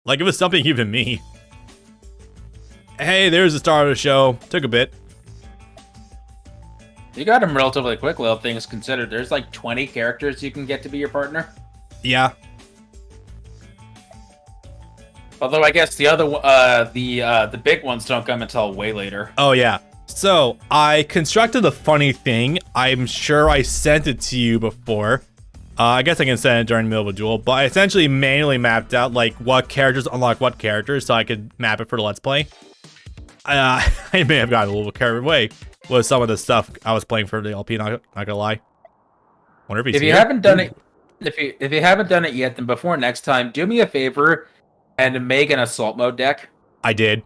Like, it was something even me. Hey, there's the start of the show. Took a bit. You got him relatively quick, all things considered. There's like 20 characters you can get to be your partner. Yeah. Although I guess the big ones don't come until way later. Oh, yeah. So, I constructed a funny thing. I'm sure I sent it to you before. I guess I can send it during the middle of a duel, but I essentially manually mapped out, like, what characters unlock what characters so I could map it for the Let's Play. I may have gotten a little bit carried away with some of the stuff I was playing for the LP, not gonna lie. Wonder if he's If you here. haven't done it, if you haven't done it yet, then before next time, do me a favor and make an assault mode deck. I did.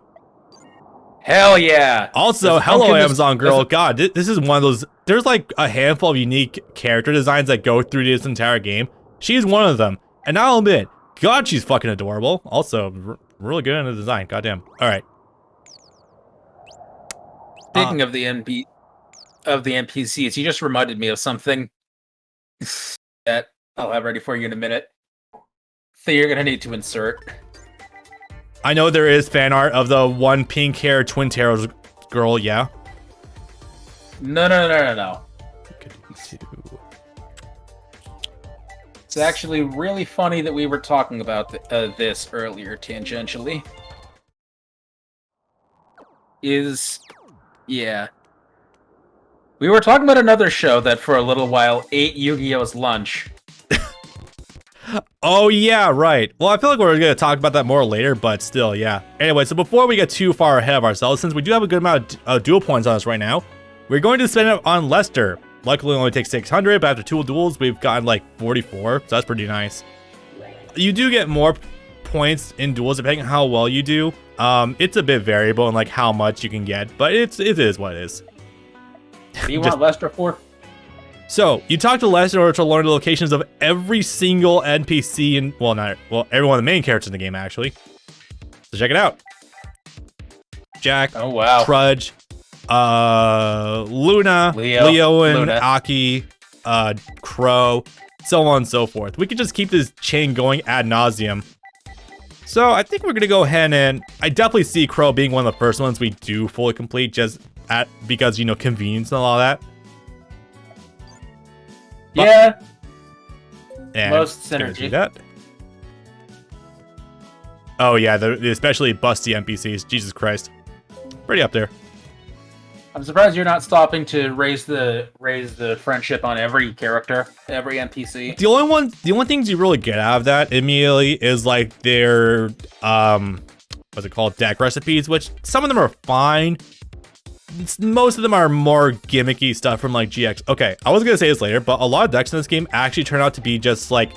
Hell yeah! Also, hello Amazon girl. God, this is one of those. There's like a handful of unique character designs that go through this entire game. She's one of them, and I'll admit, God, she's fucking adorable. Also, really good in the design. Goddamn. All right. Speaking of the NPCs, you just reminded me of something that I'll have ready for you in a minute. So you're gonna need to insert. I know there is fan art of the one pink hair Twin Taros girl. Yeah. No. It's actually really funny that we were talking about this earlier tangentially. Yeah. We were talking about another show that for a little while ate Yu-Gi-Oh's lunch. Oh, yeah, right. Well, I feel like we're going to talk about that more later, but still, yeah. Anyway, so before we get too far ahead of ourselves, since we do have a good amount of duel points on us right now, we're going to spend it on Lester. Luckily, it only takes 600, but after 2 duels, we've gotten like 44, so that's pretty nice. You do get more points in duels depending on how well you do. It's a bit variable in like how much you can get, but it is what it is. What do you want Lester for? So, you talk to Lester in order to learn the locations of every single NPC and every one of the main characters in the game, actually. So check it out. Jack, oh wow, Trudge, Luna, Leo and Aki, Crow, so on and so forth. We could just keep this chain going ad nauseum. So I think we're gonna go ahead and I definitely see Crow being one of the first ones we do fully complete, just because, you know, convenience and all that. Yeah. And most synergy. That. Oh yeah, the especially busty NPCs. Jesus Christ, pretty up there. I'm surprised you're not stopping to raise the friendship on every character, every NPC. The only things you really get out of that immediately is like their what's it called, deck recipes, which some of them are fine. Most of them are more gimmicky stuff from like GX. Okay, I was gonna say this later, but a lot of decks in this game actually turn out to be just like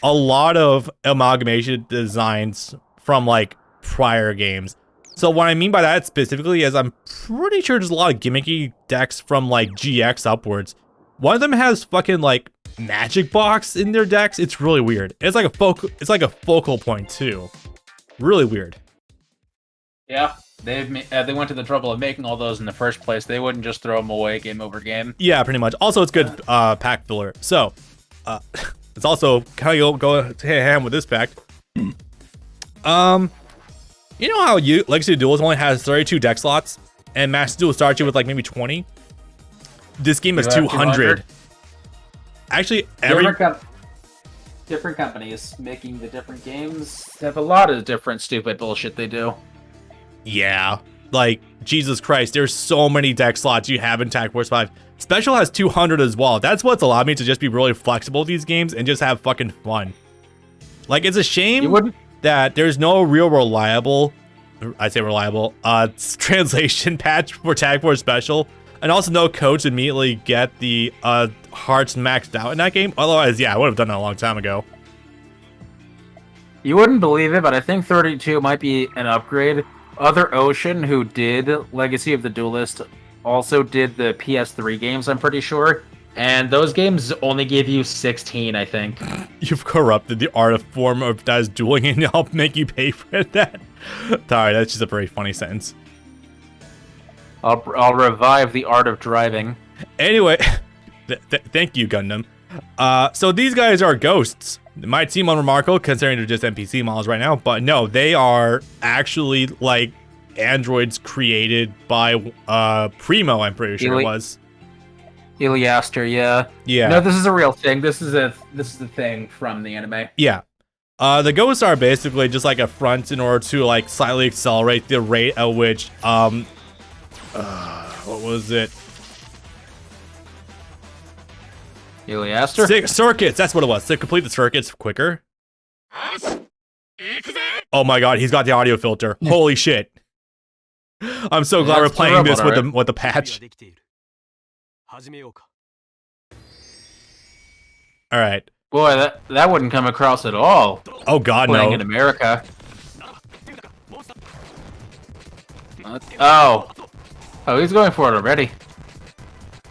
a lot of amalgamation designs from like prior games. So what I mean by that specifically is I'm pretty sure there's a lot of gimmicky decks from like GX upwards. One of them has fucking like magic box in their decks. It's really weird. It's like a focal point too. Really weird. Yeah. They went to the trouble of making all those in the first place. They wouldn't just throw them away game over game. Yeah, pretty much. Also, it's good pack filler. So, it's also kind of go hand in hand with this fact. You know how Legacy Duels only has 32 deck slots, and Master Duel starts you with like maybe 20? This game is 200. Actually, different companies making the different games have a lot of different stupid bullshit they do. Yeah, like, Jesus Christ, there's so many deck slots you have in Tag Force 5. Special has 200 as well. That's what's allowed me to just be really flexible with these games and just have fucking fun. Like, it's a shame that there's no real reliable, translation patch for Tag Force Special, and also no codes to immediately get the hearts maxed out in that game. Otherwise, yeah, I would have done that a long time ago. You wouldn't believe it, but I think 32 might be an upgrade. Other Ocean, who did Legacy of the Duelist, also did the PS3 games, I'm pretty sure. And those games only give you 16, I think. You've corrupted the art of form of that is dueling and help make you pay for that. Sorry, that's just a very funny sentence. I'll revive the art of driving. Anyway, thank you, Gundam. So these guys are ghosts. It might seem unremarkable considering they're just NPC models right now, but no, they are actually like androids created by Primo, I'm pretty sure it was. Iliaster, yeah. Yeah. No, this is a real thing. This is a thing from the anime. Yeah. The ghosts are basically just like a front in order to like slightly accelerate the rate at which what was it? Iliaster? Circuits, that's what it was. To complete the circuits quicker. Oh my god, he's got the audio filter. Holy shit. I'm so glad we're playing this with the patch. Alright. Boy, that wouldn't come across at all. Oh god, playing no. in America. Oh, he's going for it already.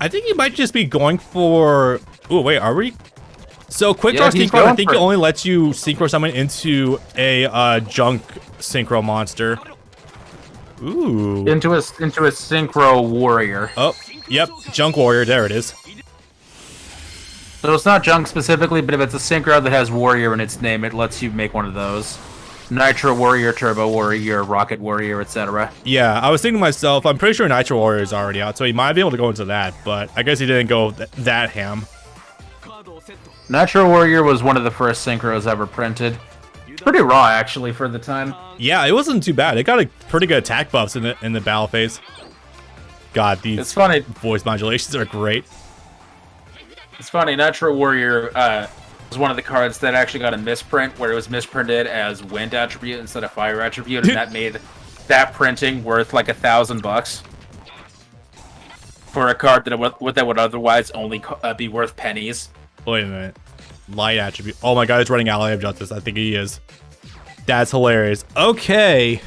I think he might just be going for... Ooh, wait, are we? So, quick draw he's synchro, I going think for it it. only lets you synchro summon into a junk synchro monster. Ooh. Into a synchro warrior. Oh, yep, junk warrior, there it is. So it's not junk specifically, but if it's a synchro that has warrior in its name, it lets you make one of those. Nitro warrior, turbo warrior, rocket warrior, etc. Yeah, I was thinking to myself, I'm pretty sure Nitro Warrior is already out, so he might be able to go into that, but I guess he didn't go that ham. Nitro warrior was one of the first synchros ever printed. Pretty raw, actually, for the time. Yeah, it wasn't too bad. It got a pretty good attack buffs in the battle phase. God, these It's funny. voice modulations are great. It's funny. Nitro warrior was one of the cards that actually got a misprint, where it was misprinted as wind attribute instead of fire attribute, and that made that printing worth like $1,000 for a card that would otherwise only be worth pennies. Wait a minute. Light attribute. Oh my god, it's running Ally of Justice. I think he is. That's hilarious. Okay.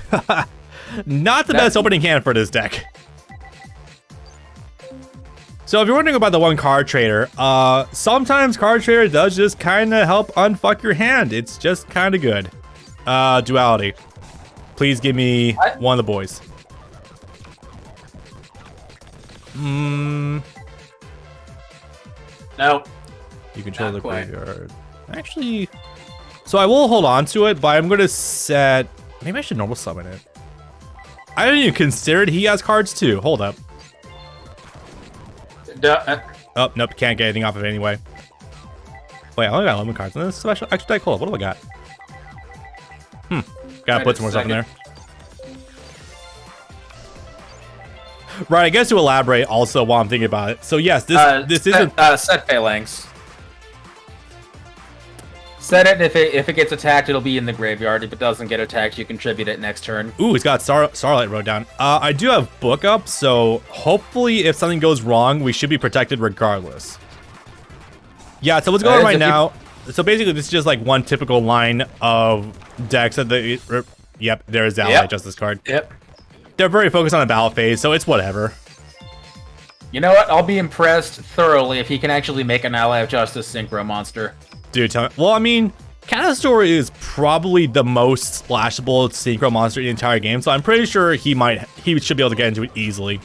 Not the best opening hand for this deck. So if you're wondering about the one card trader, sometimes card trader does just kind of help unfuck your hand. It's just kind of good. Duality. Please give me one of the boys. No. You control Not the quite. graveyard. Actually, so I will hold on to it, but I'm gonna set. Maybe I should normal summon it. I didn't even consider it. He has cards too. Hold up. Oh nope, can't get anything off of it anyway. Wait, I only got 11 cards in this special extra deck. Hold up, what do I got? Gotta put some more stuff in there. Right, I guess to elaborate also while I'm thinking about it. So yes, this isn't set phalanx. Set it, and if it gets attacked, it'll be in the graveyard. If it doesn't get attacked, you contribute it next turn. Ooh, he's got Starlight wrote down. I do have book up, so hopefully if something goes wrong, we should be protected regardless. Yeah, so what's going on right now? So basically, this is just like one typical line of decks that yep, there's the Ally Justice card. Yep. They're very focused on a battle phase, so it's whatever. You know what? I'll be impressed thoroughly if he can actually make an Ally of Justice synchro monster. Dude, tell me. Well, I mean, Catastor is probably the most splashable synchro monster in the entire game, so I'm pretty sure he should be able to get into it easily.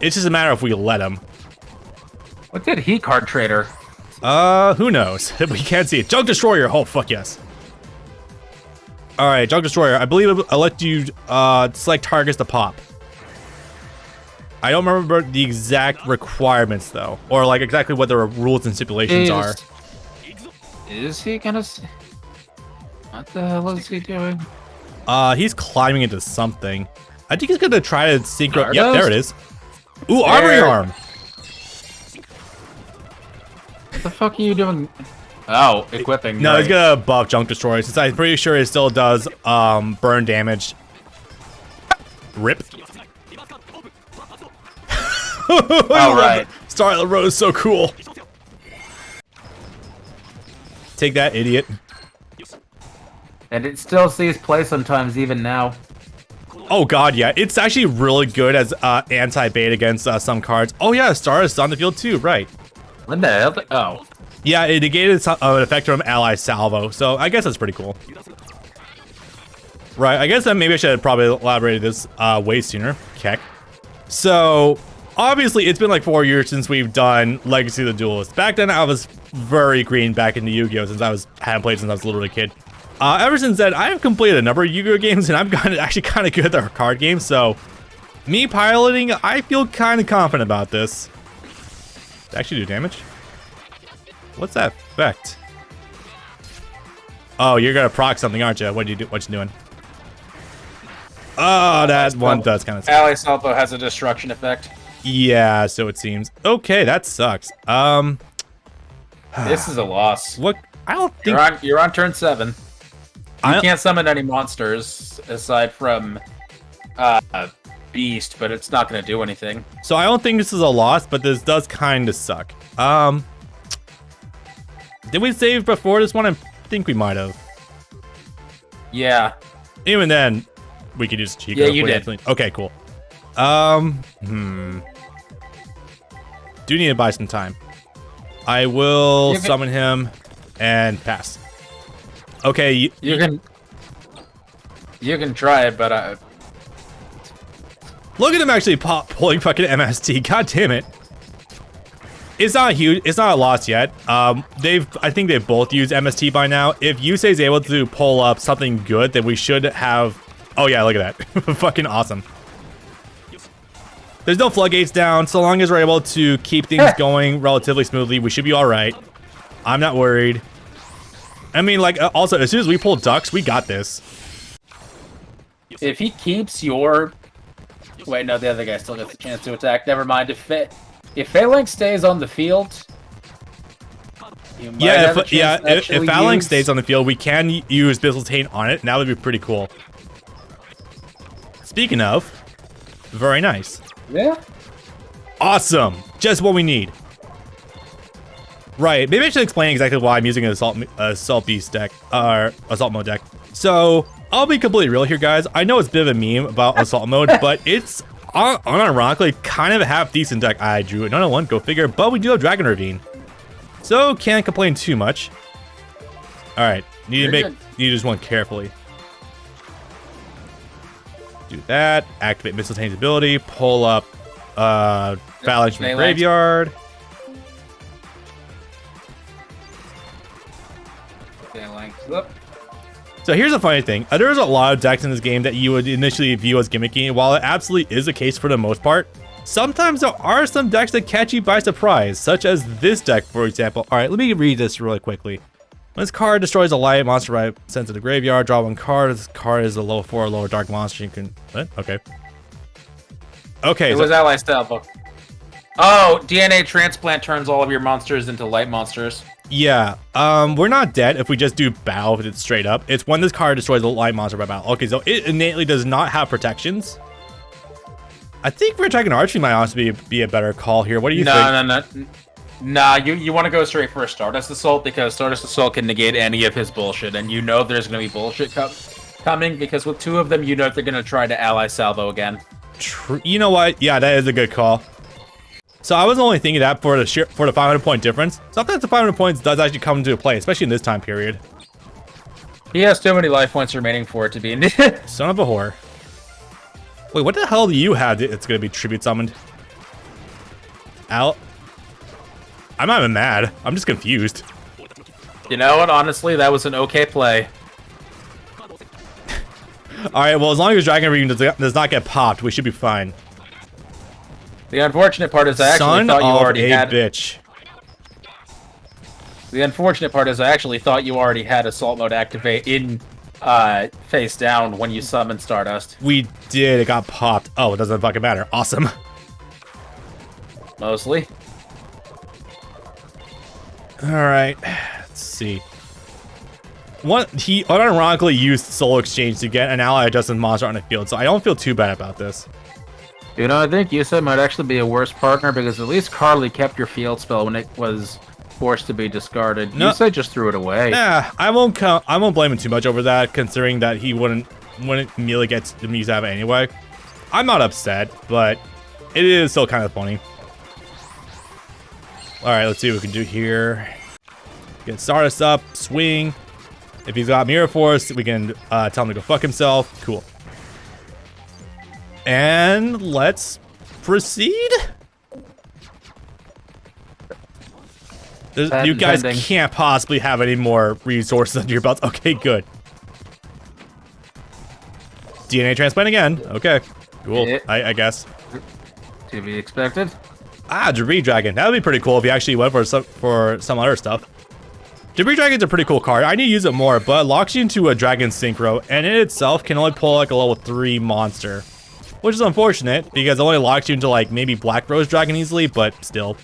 It's just a matter of if we let him. What did he card trader? Who knows? We can't see it. Junk Destroyer. Oh, fuck yes. All right, Junk Destroyer. I believe I'll let you select targets to pop. I don't remember the exact requirements though, or like exactly what the rules and stipulations are. Is he gonna? What the hell is he doing? He's climbing into something. I think he's gonna try to synchro. Gardos? Yep, there it is. Ooh, Armory Arm. What the fuck are you doing? Oh, equipping. No, right. he's gonna buff Junk Destroyer since I'm pretty sure it still does burn damage. Rip. All right. Starlight Road is so cool. Take that, idiot. And it still sees play sometimes, even now. Oh god, yeah. It's actually really good as anti-bait against some cards. Oh yeah, Stardust is on the field too, right. What the hell? Oh. Yeah, it negated an effect from Ally Salvo, so I guess that's pretty cool. Right, I guess that maybe I should have probably elaborated this way sooner. Keck. So, obviously, it's been like 4 years since we've done Legacy of the Duelist. Back then, I was very green back into Yu-Gi-Oh! Since hadn't played since I was a little kid. Ever since then, I have completed a number of Yu-Gi-Oh! Games, and I'm actually kind of good at the card games, so me piloting, I feel kind of confident about this. Did I actually do damage? What's that effect? Oh, you're gonna proc something, aren't you? What you doing? Oh, that one does kind of suck. Ally Salvo has a destruction effect. Yeah, so it seems. Okay, that sucks. This is a loss. What? I don't think you're on turn 7. You can't summon any monsters aside from Beast, but it's not going to do anything. So I don't think this is a loss, but this does kind of suck. Did we save before this one? I think we might have. Yeah. Even then, we could use Chico. Yeah, you did. Okay, cool. Do need to buy some time. I will summon him and pass. Okay, you can try it, but look at him actually pulling fucking MST. God damn it. It's not huge. It's not a loss yet. I think they've both used MST by now. If Yusei is able to pull up something good, then we should have. Oh yeah, look at that. Fucking awesome. There's no floodgates down. So long as we're able to keep things going relatively smoothly, we should be all right. I'm not worried. I mean, like, also, as soon as we pull ducks, we got this. If he keeps your... Wait, no, the other guy still gets a chance to attack. Never mind. If Phalanx stays on the field... If Phalanx stays on the field, we can use Bizzletane on it, and that would be pretty cool. Speaking of, very nice. Yeah. Awesome. Just what we need. Right. Maybe I should explain exactly why I'm using an Assault Beast deck, or Assault Mode deck. So, I'll be completely real here, guys. I know it's a bit of a meme about Assault Mode, but it's unironically kind of a half-decent deck. I drew another one, go figure, but we do have Dragon Ravine. So, can't complain too much. Alright. Need to use one carefully. Do that. Activate Mistletane's ability. Pull up Phalanx from the graveyard. So here's a funny thing. There's a lot of decks in this game that you would initially view as gimmicky, and while it absolutely is the case for the most part, sometimes there are some decks that catch you by surprise, such as this deck, for example. Alright, let me read this really quickly. When this card destroys a light monster by sent to the graveyard, draw one card. This card is a low 4 or lower dark monster. You can... What? Okay. Okay. It was Ally Salvo. Oh, DNA transplant turns all of your monsters into light monsters. Yeah. We're not dead if we just do battle with it straight up. It's when this card destroys a light monster by battle. Okay, so it innately does not have protections. I think attacking Archery might honestly be a better call here. What do you think? Nah, you want to go straight for a Stardust Assault, because Stardust Assault can negate any of his bullshit, and you know there's going to be bullshit coming, because with 2 of them, you know they're going to try to Ally Salvo again. You know what? Yeah, that is a good call. So I was only thinking that for the 500-point difference. Sometimes the 500 points does actually come into play, especially in this time period. He has too many life points remaining for it to be. Son of a whore. Wait, what the hell do you have that's going to be tribute summoned? I'm not even mad. I'm just confused. You know what? Honestly, that was an okay play. Alright, well, as long as Dragon Ravine does not get popped, we should be fine. The unfortunate part is I actually thought you already had... bitch. The unfortunate part is I actually thought you already had Assault Mode activate in face down when you summoned Stardust. We did. It got popped. Oh, it doesn't fucking matter. Awesome. Mostly. Alright, let's see. He unironically used Soul Exchange to get an ally adjusted monster on the field, so I don't feel too bad about this. You know, I think Yusei might actually be a worse partner, because at least Carly kept your field spell when it was forced to be discarded. No, Yusei just threw it away. Yeah, I won't blame him too much over that, considering that he wouldn't immediately get to use that anyway. I'm not upset, but it is still kind of funny. Alright, let's see what we can do here. Get Stardust up, swing. If he's got Mirror Force, we can tell him to go fuck himself. Cool. And let's proceed. You guys can't possibly have any more resources under your belts. Okay, good. DNA transplant again. Okay, cool. Yeah. I guess. To be expected. Debris Dragon. That would be pretty cool if you actually went for some other stuff. Debris Dragon's a pretty cool card. I need to use it more, but it locks you into a Dragon Synchro, and it itself can only pull like a level 3 monster. Which is unfortunate, because it only locks you into like maybe Black Rose Dragon easily, but still.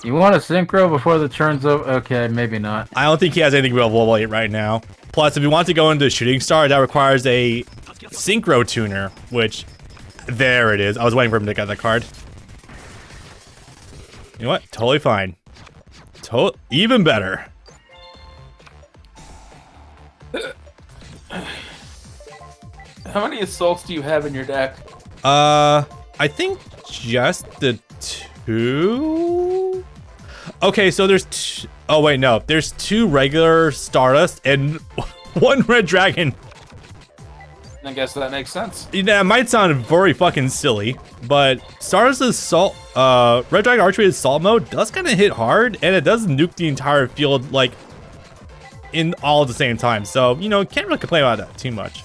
You want a Synchro before the turn's over? Okay, maybe not. I don't think he has anything above level 8 right now. Plus, if you want to go into Shooting Star, that requires a Synchro Tuner, which... There it is. I was waiting for him to get that card. You know what? Totally fine. Even better. How many assaults do you have in your deck? I think just the 2. Okay, so there's oh wait, no. There's 2 regular Stardust and 1 Red Dragon. I guess that makes sense. Yeah, it might sound very fucking silly, but Stardust's assault, Red Dragon Archery assault mode does kind of hit hard, and it does nuke the entire field like in all at the same time. So you know, can't really complain about that too much.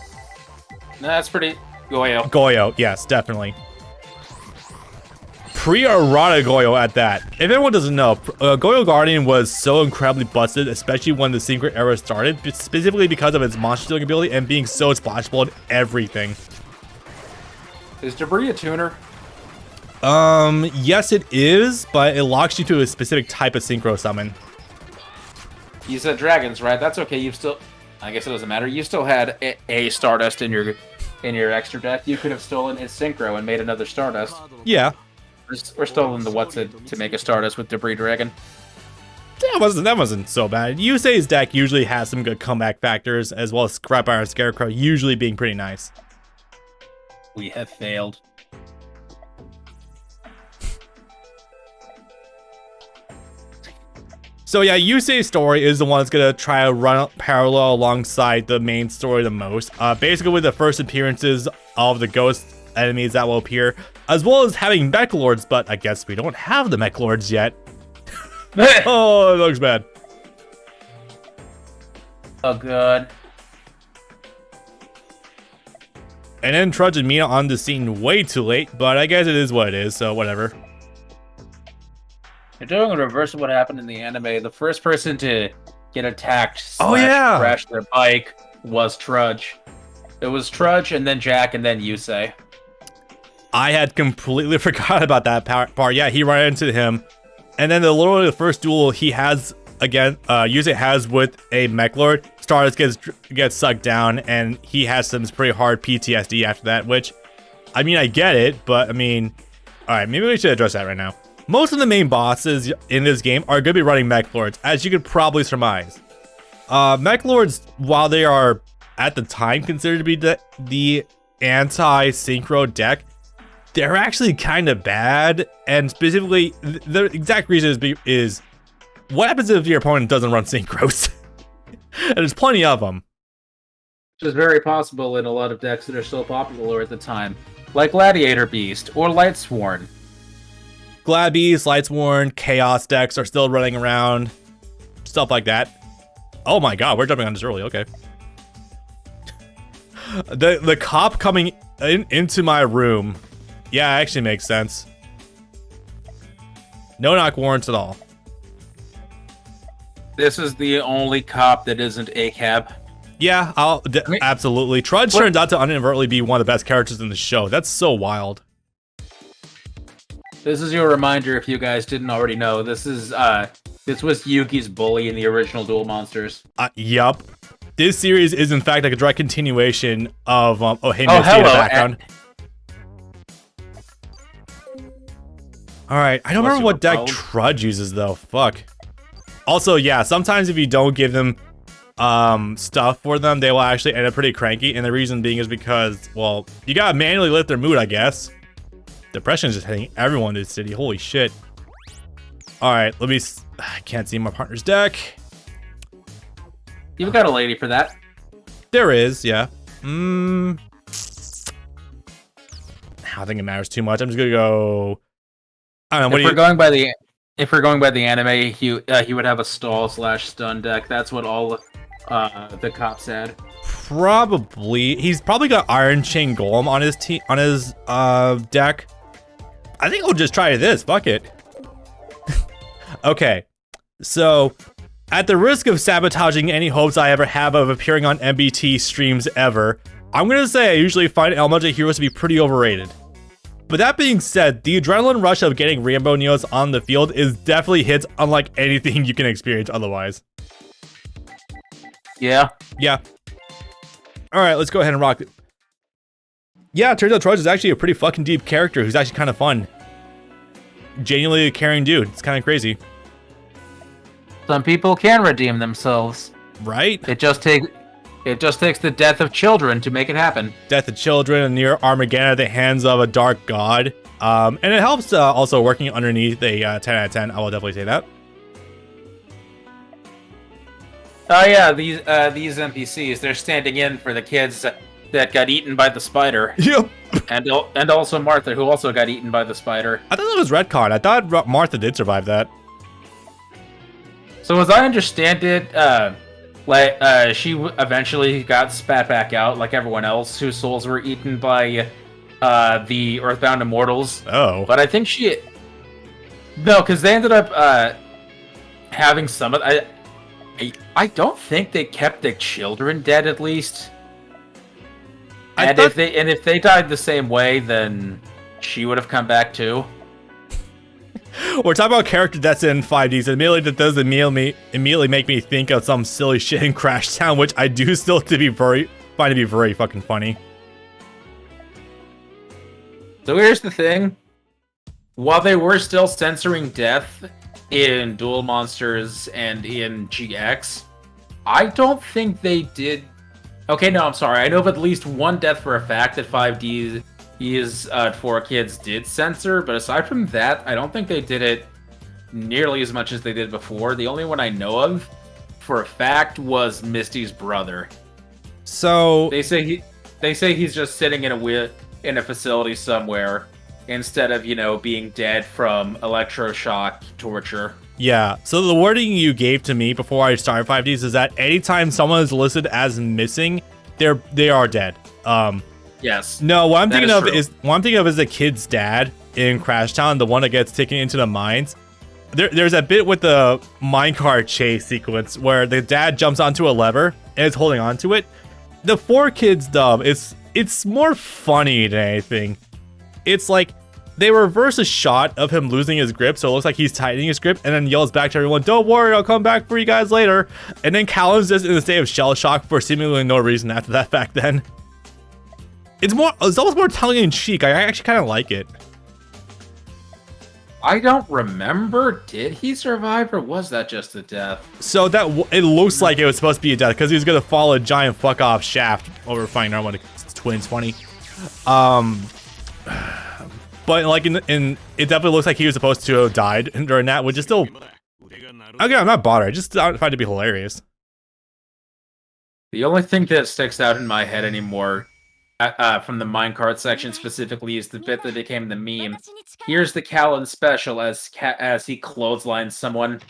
No, that's pretty Goyo. Goyo, yes, definitely. Pre-errata Goyo at that. If anyone doesn't know, Goyo Guardian was so incredibly busted, especially when the Secret Era started, specifically because of its monster stealing ability and being so splashable in everything. Is Debris a tuner? Yes it is, but it locks you to a specific type of Synchro summon. You said dragons, right? That's okay. You've still... I guess it doesn't matter. You still had a Stardust in your extra deck. You could have stolen his Synchro and made another Stardust. Yeah. We're still in the what's it to make a Stardust with Debris Dragon. That wasn't so bad. Yusei's deck usually has some good comeback factors, as well as Scrapire and Scarecrow usually being pretty nice. We have failed. So yeah, Yusei's story is the one that's gonna try to run parallel alongside the main story the most. Basically with the first appearances of the ghost enemies that will appear, as well as having mech lords, but I guess we don't have the mech lords yet. Oh, it looks bad. Oh god. And then Trudge and Mina on the scene way too late, but I guess it is what it is, so whatever. You're doing the reverse of what happened in the anime. The first person to get attacked crash their bike was Trudge. It was Trudge and then Jack and then Yusei. I had completely forgot about that part. Yeah, he ran into him. And then literally the first duel he has, again, Yusei has with a mech lord, Stardust gets sucked down, and he has some pretty hard PTSD after that, which, I mean, I get it, but I mean, alright, maybe we should address that right now. Most of the main bosses in this game are going to be running mech lords, as you could probably surmise. Mech lords, while they are, at the time, considered to be the anti-synchro deck, they're actually kind of bad, and specifically, the exact reason is what happens if your opponent doesn't run synchros? And there's plenty of them. Which is very possible in a lot of decks that are still popular at the time, like Gladiator Beast or Lightsworn. Glad Beast, Lightsworn, Chaos decks are still running around, stuff like that. Oh my god, we're jumping on this early, okay. The cop coming into my room. Yeah, actually makes sense. No knock warrants at all. This is the only cop that isn't a cab. Yeah, absolutely. Trudge turns out to inadvertently be one of the best characters in the show. That's so wild. This is your reminder if you guys didn't already know. This was Yuki's bully in the original Duel Monsters. Yup. This series is in fact like a direct continuation of hey, hello. In the background. Alright, I don't remember what deck Trudge uses though. Fuck. Also, yeah, sometimes if you don't give them stuff for them, they will actually end up pretty cranky, and the reason being is because, well, you gotta manually lift their mood, I guess. Depression is just hitting everyone in this city. Holy shit. Alright, let me... I can't see my partner's deck. You've got a lady for that. There is, yeah. I don't think it matters too much. I'm just gonna go... I don't know, If we're going by the if we're going by the anime, he would have a stall / stun deck. That's what all the cops had. Probably. He's probably got Iron Chain Golem on his deck. I think we'll just try this. Fuck it. Okay. So, at the risk of sabotaging any hopes I ever have of appearing on MBT streams ever, I'm gonna say I usually find elemental heroes to be pretty overrated. But that being said, the adrenaline rush of getting Rainbow Neos on the field is definitely hits unlike anything you can experience otherwise. Yeah. Yeah. Alright, let's go ahead and rock it. Yeah, it turns out Trudge is actually a pretty fucking deep character who's actually kind of fun. Genuinely a caring dude. It's kind of crazy. Some people can redeem themselves. Right? It just takes the death of children to make it happen. Death of children and near Armageddon at the hands of a dark god. And it helps also working underneath a 10 out of 10. I will definitely say that. Oh yeah, these NPCs, they're standing in for the kids that got eaten by the spider. Yep. And also Martha, who also got eaten by the spider. I thought it was retcon. I thought Martha did survive that. So as I understand it, she eventually got spat back out like everyone else whose souls were eaten by the Earthbound Immortals. Oh. But I think no, because they ended up having some of I don't think they kept the children dead, at least. And if they died the same way, then she would have come back too. We're talking about character deaths in 5Ds, and immediately that does immediately make me think of some silly shit in Crash Town, which I do still find to be very fucking funny. So here's the thing. While they were still censoring death in Duel Monsters and in GX, I don't think they did... Okay, no, I'm sorry. I know of at least one death for a fact that 5D's 4Kids did censor, but aside from that, I don't think they did it nearly as much as they did before. The only one I know of for a fact was Misty's brother. So they say he's just sitting in a facility somewhere instead of, being dead from electroshock torture. Yeah, so the wording you gave to me before I started 5Ds is that anytime someone is listed as missing, they are dead. Yes. No, what I'm thinking of is the kid's dad in Crash Town, the one that gets taken into the mines. There's a bit with the minecart chase sequence where the dad jumps onto a lever and is holding onto it. The 4Kids dub it's more funny than anything. It's like they reverse a shot of him losing his grip, so it looks like he's tightening his grip, and then yells back to everyone, "Don't worry, I'll come back for you guys later." And then Callum's just in a state of shell shock for seemingly no reason after that back then. It's almost more tongue-in-cheek. I actually kind of like it. I don't remember. Did he survive, or was that just a death? So it looks like it was supposed to be a death because he was gonna fall a giant fuck-off shaft over finding out when it's Twins 20. But like it definitely looks like he was supposed to have died during that, which is still... Okay, I'm not bothered. I just find it to be hilarious. The only thing that sticks out in my head anymore from the minecart section specifically is the bit that became the meme. Here's the Callan special as he clotheslines someone.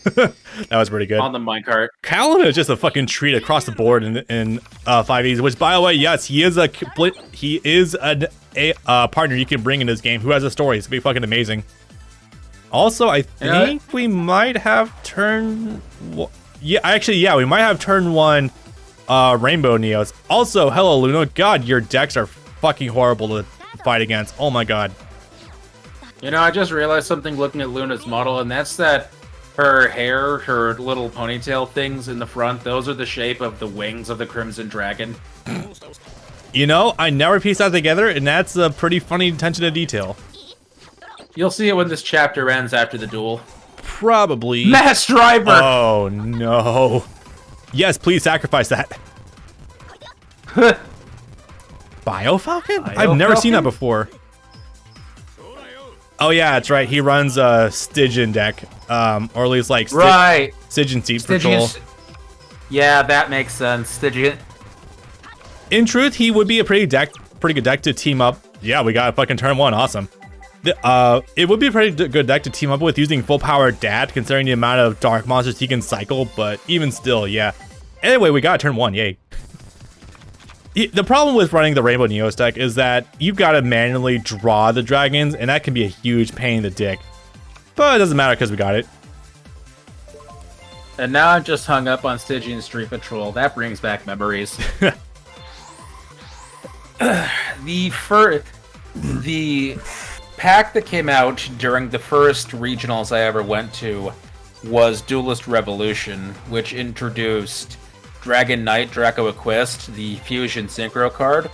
That was pretty good. On the minecart. Callan is just a fucking treat across the board in 5Es, which, by the way, yes, he is a partner you can bring in this game who has a story. It's gonna be fucking amazing. Also, I think we might have turn... Yeah, we might have turn 1 Rainbow Neos. Also, hello, Luna. God, your decks are fucking horrible to fight against. Oh my god. I just realized something looking at Luna's model, and that's that her hair, her little ponytail things in the front, those are the shape of the wings of the Crimson Dragon. I never pieced that together, and that's a pretty funny attention to detail. You'll see it when this chapter ends after the duel. Probably. Mass Driver! Oh, no. Yes, please sacrifice that. Biofalcon? I've never seen that before. Oh yeah, that's right. He runs a Stygian deck, or at least like Stygian Seat Patrol. Yeah, that makes sense. Stygian. In truth, he would be a pretty good deck to team up. Yeah, we got a fucking turn 1. Awesome. It would be a pretty good deck to team up with using full power Dat, considering the amount of dark monsters he can cycle, but even still, yeah. Anyway, we got turn 1, yay. The problem with running the Rainbow Neos deck is that you've got to manually draw the dragons, and that can be a huge pain in the dick. But it doesn't matter because we got it. And now I'm just hung up on Stygian Street Patrol. That brings back memories. The pack that came out during the first regionals I ever went to was Duelist Revolution, which introduced Dragon Knight, Draco Equist, the Fusion Synchro card.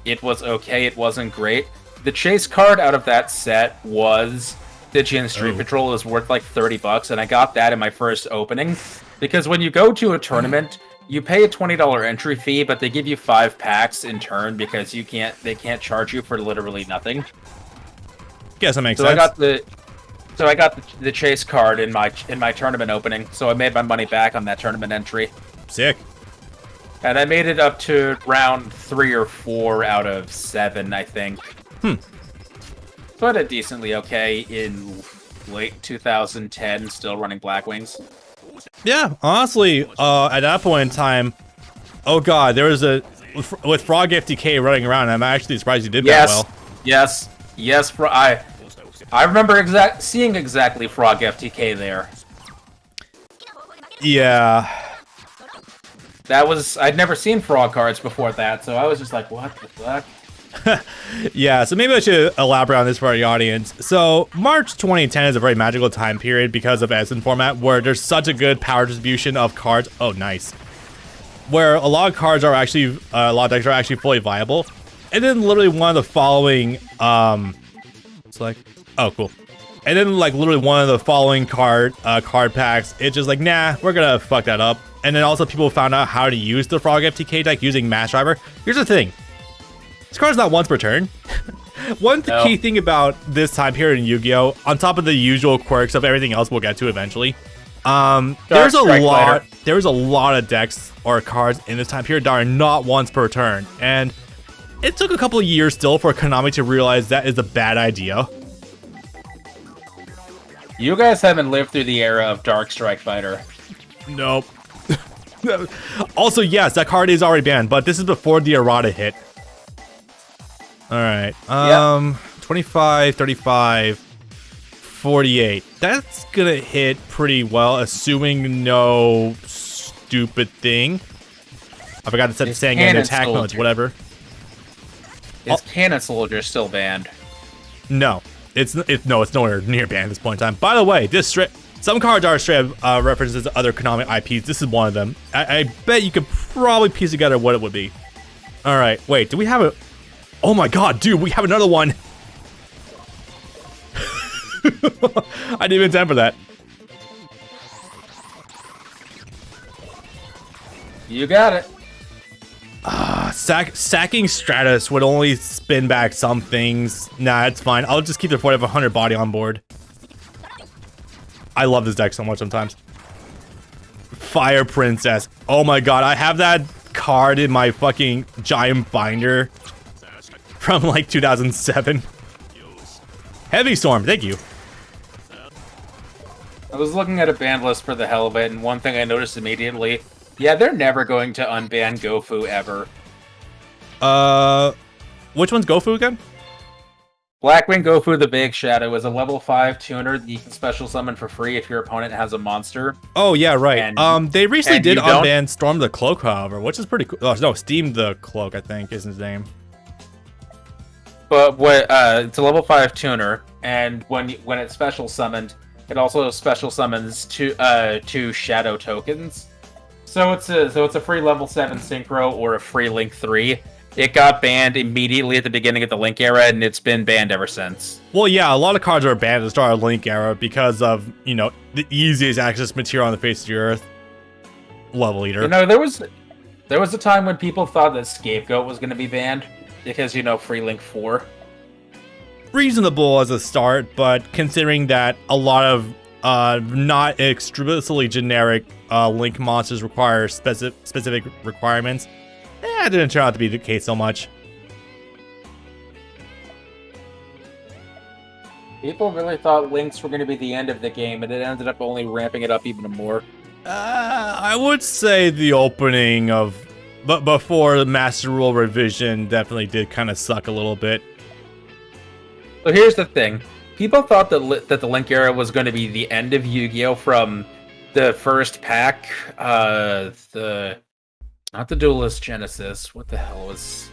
It was okay, it wasn't great. The chase card out of that set was Stygian Street Patrol. It was worth like $30, and I got that in my first opening. Because when you go to a tournament, you pay a $20 entry fee, but they give you 5 packs in turn because they can't charge you for literally nothing. Guess that makes sense. I got the chase card in my tournament opening, so I made my money back on that tournament entry. Sick. And I made it up to round 3 or 4 out of 7, I think. So I did decently okay in late 2010, still running Blackwings. Yeah, honestly, at that point in time, oh god, there was with Frog FTK running around, I'm actually surprised you did that well. Yes, I remember seeing exactly Frog FTK there. Yeah. I'd never seen Frog cards before that, so I was just like, what the fuck? Yeah, so maybe I should elaborate on this for the audience. So March 2010 is a very magical time period because of Essen format, where there's such a good power distribution of cards. Oh, nice. Where a lot of cards are actually, a lot of decks are actually fully viable. And then literally one of the following, it's like, oh, cool. And then like literally one of the following card packs, it's just like, nah, we're gonna fuck that up. And then also people found out how to use the Frog FTK deck using Mass Driver. Here's the thing. This card's not once per turn. One key thing about this time period in Yu-Gi-Oh, on top of the usual quirks of everything else we'll get to eventually, there's a lot of decks or cards in this time period that are not once per turn. And it took a couple of years still for Konami to realize that is a bad idea. You guys haven't lived through the era of Dark Strike Fighter. Nope. Also, yes, that card is already banned, but this is before the errata hit. Alright, 25, 35, 48. That's gonna hit pretty well, assuming no stupid thing. I forgot to set the saying and attack knowledge, whatever. Is Cannon Soldier still banned? No. It's nowhere near banned at this point in time. By the way, some cards are straight references to other Konami IPs. This is one of them. I bet you could probably piece together what it would be. Alright, wait, do we have a... Oh my god, dude, we have another one! I didn't even intend for that. You got it. Sacking Stratus would only spin back some things. Nah, it's fine. I'll just keep the 400 body on board. I love this deck so much sometimes. Fire Princess. Oh my god, I have that card in my fucking giant binder from like 2007. Heavy Storm, thank you. I was looking at a ban list for the hell of it, and one thing I noticed immediately, yeah, they're never going to unban Gofu ever. Which one's Gofu again? Blackwing Gofu the Big Shadow is a level 5 tuner that you can special summon for free if your opponent has a monster. Oh yeah, right. They recently did unban Storm the Cloak, however, which is pretty cool. Oh, no, Steam the Cloak, I think, is his name. But it's a level 5 tuner, and when it's special summoned, it also special summons two shadow tokens. So it's a free level 7 Synchro or a free Link 3. It got banned immediately at the beginning of the Link era, and it's been banned ever since. Well, yeah, a lot of cards are banned at the start of the Link era because of, you know, the easiest access material on the face of the earth. Level Eater. You know, there was a time when people thought that Scapegoat was going to be banned because, you know, free Link 4. Reasonable as a start, but considering that a lot of not explicitly generic Link monsters require specific requirements, it didn't turn out to be the case so much. People really thought Links were going to be the end of the game, and it ended up only ramping it up even more. I would say the opening of, but before the Master Rule revision definitely did kind of suck a little bit. So here's the thing. People thought that the Link era was going to be the end of Yu-Gi-Oh! From the first pack, not the Duelist Genesis, what the hell was...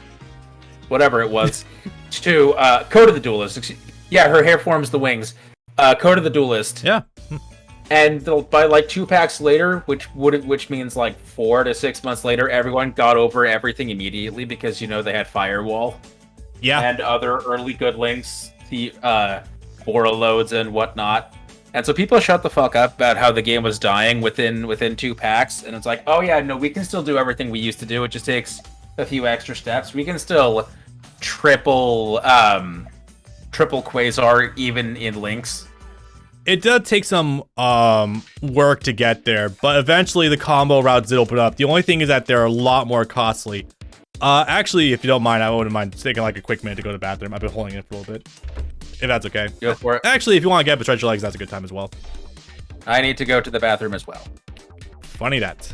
Whatever it was, to Code of the Duelist. Yeah, her hair forms the wings. Code of the Duelist. Yeah. And by like 2 packs later, which means like 4 to 6 months later, everyone got over everything immediately because they had Firewall. Yeah. And other early good links, the Bora loads and whatnot. And so people shut the fuck up about how the game was dying within 2 packs, and it's like, oh yeah, no, we can still do everything we used to do. It just takes a few extra steps. We can still triple Quasar even in links. It does take some work to get there, but eventually the combo routes did open up. The only thing is that they're a lot more costly. Actually, if you don't mind, I wouldn't mind taking like a quick minute to go to the bathroom. I've been holding it for a little bit. If that's okay. Go for it. Actually, if you want to get up and stretch your legs, that's a good time as well. I need to go to the bathroom as well. Funny that.